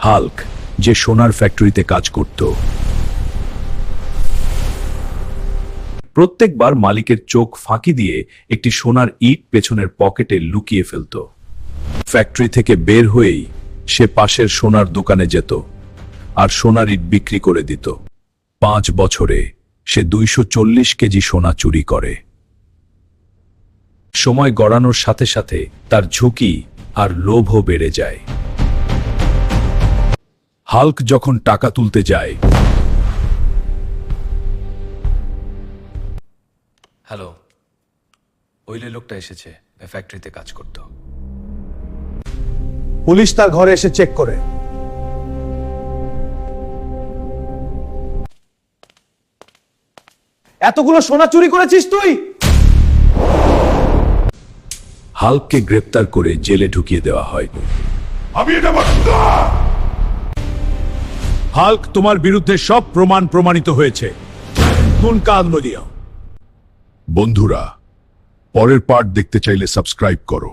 Hulk, যে সোনার ফ্যাক্টরিতে কাজ করত, প্রত্যেকবার মালিকের চোখ ফাঁকি দিয়ে একটি সোনার ইট পেছনের পকেটে লুকিয়ে ফেলত। ফ্যাক্টরি থেকে বের হয়েই সে পাশের সোনার দোকানে যেত আর সোনার ইট বিক্রি করে দিত। 5 বছরে সে 240 কেজি সোনা চুরি করে। সময় গড়ানোর সাথে সাথে তার ঝুঁকি আর লোভও বেড়ে যায়। হাল্ক যখন টাকা তুলতে যায়, হ্যালো, ওইলে লোকটা এসেছে, ফ্যাক্টরিতে কাজ করত। পুলিশ তার ঘরে এসে চেক করে। এতগুলো সোনা চুরি করেছিস তুই? হাল্ককে গ্রেপ্তার করে জেলে ঢুকিয়ে দেওয়া হয়। হাল্ক, তোমার বিরুদ্ধে সব প্রমাণ প্রমাণিত হয়েছে। বন্ধুরা, পরের পার্ট দেখতে চাইলে সাবস্ক্রাইব করো।